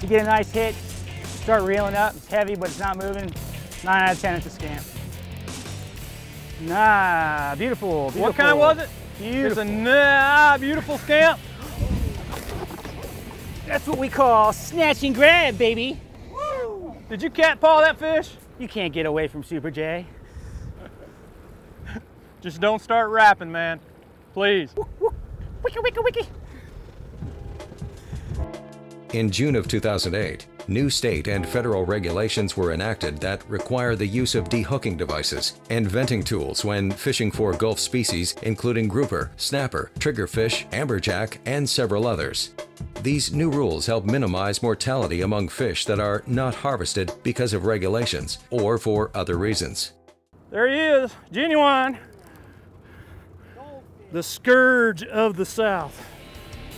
You get a nice hit, start reeling up, it's heavy but it's not moving, 9 out of 10 it's a scamp. Nah, beautiful, beautiful. What kind was it? Beautiful. It's a beautiful scamp. That's what we call snatch and grab, baby. Woo! Did you cat paw that fish? You can't get away from Super J. Just don't start rapping, man. Please. Wiki, wiki, wiki. In June of 2008, new state and federal regulations were enacted that require the use of dehooking devices and venting tools when fishing for Gulf species including grouper, snapper, triggerfish, amberjack, and several others. These new rules help minimize mortality among fish that are not harvested because of regulations or for other reasons. There he is, genuine. The scourge of the South.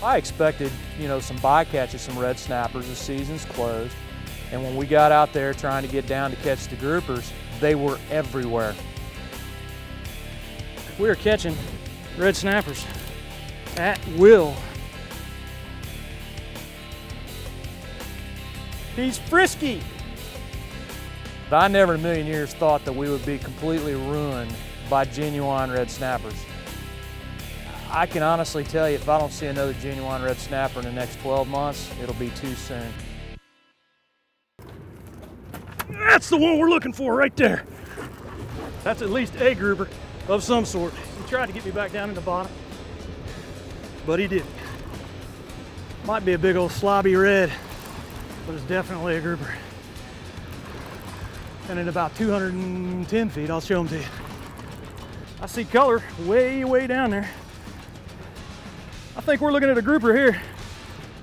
I expected, some bycatches, some red snappers. The season's closed. And when we got out there trying to get down to catch the groupers, they were everywhere. We were catching red snappers at will. He's frisky. But I never in a million years thought that we would be completely ruined by genuine red snappers. I can honestly tell you, if I don't see another genuine red snapper in the next 12 months, it'll be too soon. That's the one we're looking for right there. That's at least a grouper of some sort. He tried to get me back down in the bottom, but he didn't. Might be a big old slobby red, but it's definitely a grouper. And at about 210 feet, I'll show them to you. I see color way, way down there. I think we're looking at a grouper here.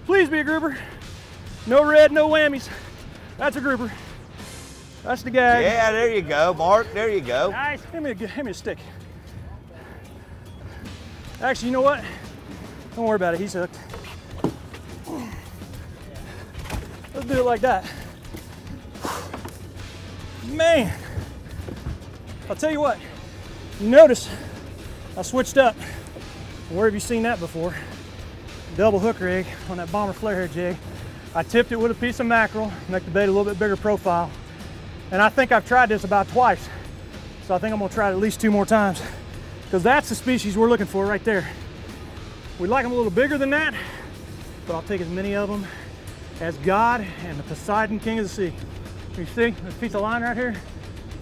Please be a grouper. No red, no whammies. That's a grouper. That's the gag. Yeah, there you go, Mark. There you go. Nice. Give me a stick. Actually, you know what? Don't worry about it. He's hooked. Let's do it like that. Man, I'll tell you what. You notice I switched up. Where have you seen that before? Double hook rig on that bomber flarehead jig. I tipped it with a piece of mackerel, make the bait a little bit bigger profile. And I think I've tried this about twice. So I think I'm gonna try it at least 2 more times, because that's the species we're looking for right there. We'd like them a little bigger than that, but I'll take as many of them as God and the Poseidon King of the Sea. You see this piece of line right here?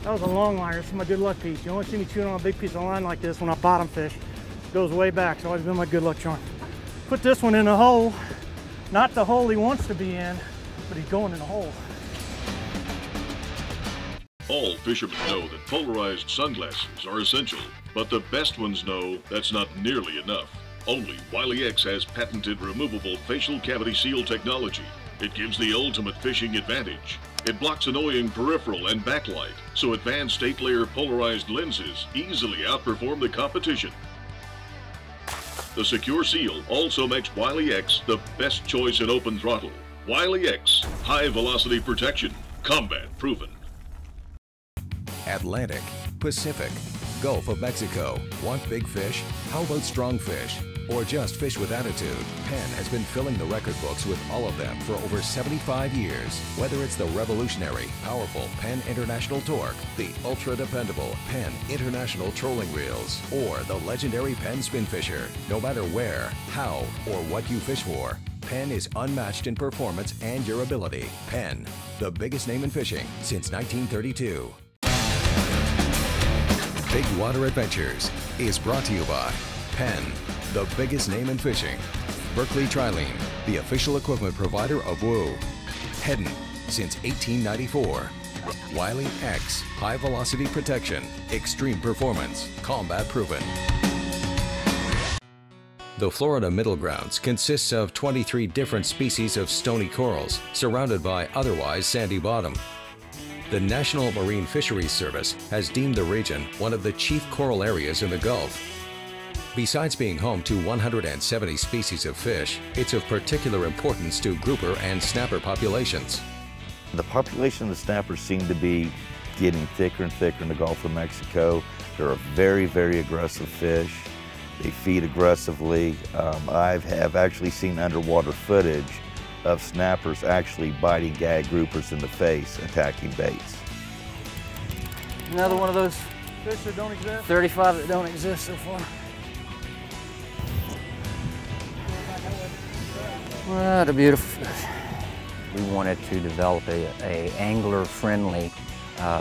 That was a long liner. This is my good luck piece. You only see me chewing on a big piece of line like this when I bottom fish. It goes way back. It's always been my good luck charm. Put this one in the hole. Not the hole he wants to be in, but he's going in the hole. All fishermen know that polarized sunglasses are essential, but the best ones know that's not nearly enough. Only Wiley X has patented removable facial cavity seal technology. It gives the ultimate fishing advantage. It blocks annoying peripheral and backlight, so advanced 8-layer polarized lenses easily outperform the competition. The secure seal also makes Wiley X the best choice in open throttle. Wiley X, high velocity protection, combat proven. Atlantic, Pacific, Gulf of Mexico. Want big fish? How about strong fish? Or just fish with attitude? Penn has been filling the record books with all of them for over 75 years. Whether it's the revolutionary, powerful Penn International Torque, the ultra-dependable Penn International Trolling Reels, or the legendary Penn Spin Fisher, no matter where, how, or what you fish for, Penn is unmatched in performance and durability. Penn, the biggest name in fishing since 1932. Big Water Adventures is brought to you by Penn, the biggest name in fishing. Berkley Trilene, the official equipment provider of Woo. Heddon, since 1894. Wiley X, high velocity protection, extreme performance, combat proven. The Florida Middle Grounds consists of 23 different species of stony corals, surrounded by otherwise sandy bottom. The National Marine Fisheries Service has deemed the region one of the chief coral areas in the Gulf. Besides being home to 170 species of fish, it's of particular importance to grouper and snapper populations. The population of the snappers seem to be getting thicker and thicker in the Gulf of Mexico. They're a very, very aggressive fish. They feed aggressively. I have actually seen underwater footage of snappers actually biting gag groupers in the face, attacking baits. Another one of those Fish that don't exist. 35 that don't exist so far. What a beautiful fish. We wanted to develop a angler-friendly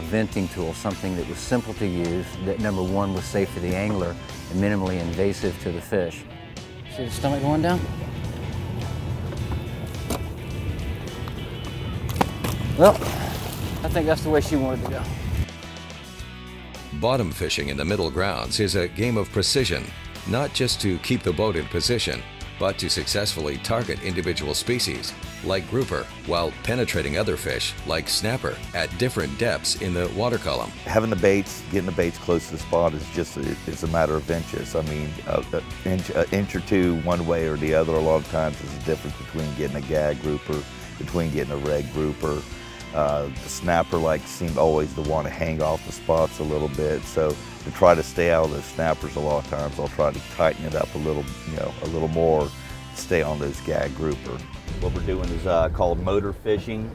venting tool, something that was simple to use, that number one was safe for the angler and minimally invasive to the fish. See the stomach going down? Well, I think that's the way she wanted to go. Bottom fishing in the middle grounds is a game of precision, not just to keep the boat in position, but to successfully target individual species, like grouper, while penetrating other fish, like snapper, at different depths in the water column. Having the baits, getting the baits close to the spot is just, it's a matter of inches. I mean, an inch or two one way or the other a lot of times is the difference between getting a gag grouper, between getting a red grouper. The snapper seemed always to want to hang off the spots a little bit, so to try to stay out of those snappers a lot of times I'll try to tighten it up a little, a little more to stay on those gag grouper. What we're doing is called motor fishing.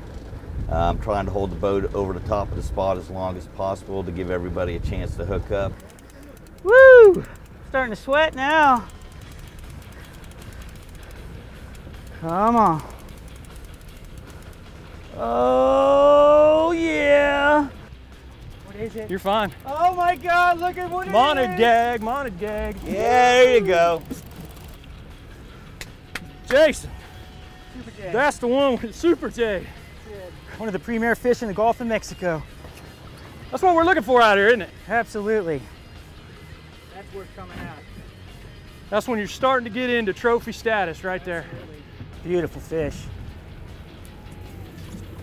I'm trying to hold the boat over the top of the spot as long as possible to give everybody a chance to hook up. Woo! Starting to sweat now. Come on. Oh yeah! What is it? You're fine. Oh my God! Look at what it Monted is! gag, monted gag. Yeah, there you go. Jason, Super Jag. that's the one with Super J. One of the premier fish in the Gulf of Mexico. That's what we're looking for out here, isn't it? Absolutely. That's what's coming out. That's when you're starting to get into trophy status right there. Beautiful fish.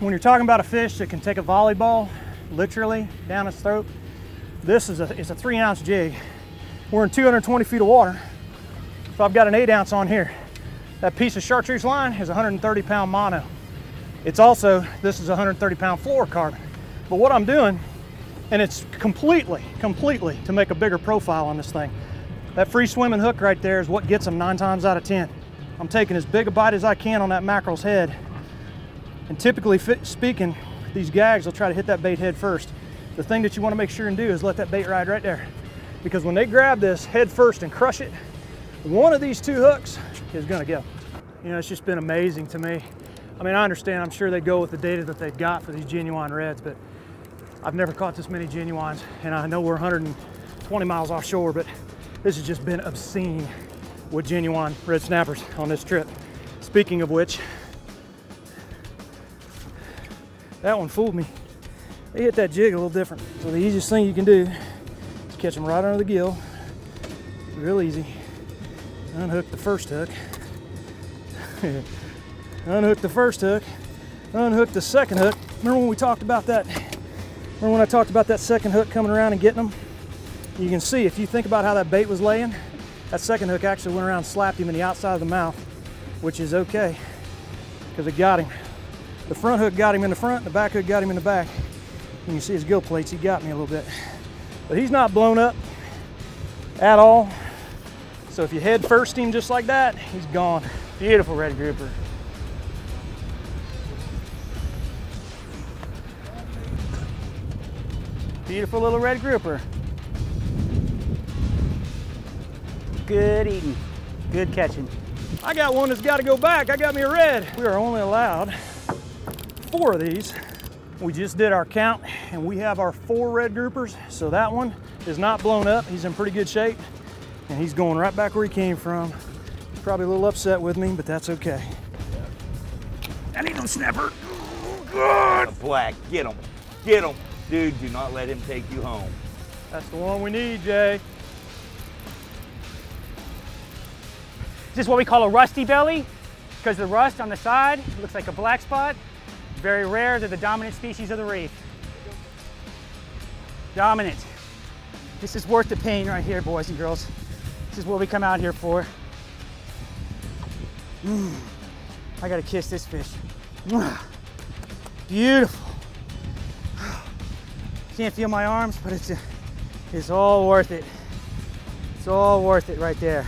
When you're talking about a fish that can take a volleyball literally down its throat, this is it's a 3-ounce jig. We're in 220 feet of water. So I've got an 8-ounce on here. That piece of chartreuse line is 130-pound mono. It's also, this is 130-pound fluorocarbon. But what I'm doing, and it's completely to make a bigger profile on this thing. That free swimming hook right there is what gets them 9 times out of 10. I'm taking as big a bite as I can on that mackerel's head. And typically speaking, these gags will try to hit that bait head first. The thing that you want to make sure and do is let that bait ride right there. Because when they grab this head first and crush it, one of these 2 hooks is gonna go. You know, it's just been amazing to me. I mean, I understand, I'm sure they go with the data that they've got for these genuine reds, but I've never caught this many genuines, and I know we're 120 miles offshore, but this has just been obscene with genuine red snappers on this trip. Speaking of which, that one fooled me. They hit that jig a little different. So the easiest thing you can do is catch them right under the gill, real easy. Unhook the first hook. Unhook the first hook. Unhook the second hook. Remember when we talked about that? Remember when I talked about that second hook coming around and getting them? You can see, if you think about how that bait was laying, that second hook actually went around and slapped him in the outside of the mouth, which is okay, because it got him. The front hook got him in the front, the back hook got him in the back. You can see his gill plates, he got me a little bit. But he's not blown up at all. So if you head first him just like that, he's gone. Beautiful red grouper. Beautiful little red grouper. Good eating, good catching. I got one that's got to go back. I got me a red. We are only allowed 4 of these. We just did our count and we have our 4 red groupers. So that one is not blown up. He's in pretty good shape and he's going right back where he came from. He's probably a little upset with me, but that's okay. I need no snapper. Good. Black, get him, get him. Dude, do not let him take you home. That's the one we need, Jay. This is what we call a rusty belly, because the rust on the side looks like a black spot. Very rare, they're the dominant species of the reef. Dominant. This is worth the pain right here, boys and girls. This is what we come out here for. I gotta kiss this fish. Beautiful. Can't feel my arms, but it's all worth it. It's all worth it right there.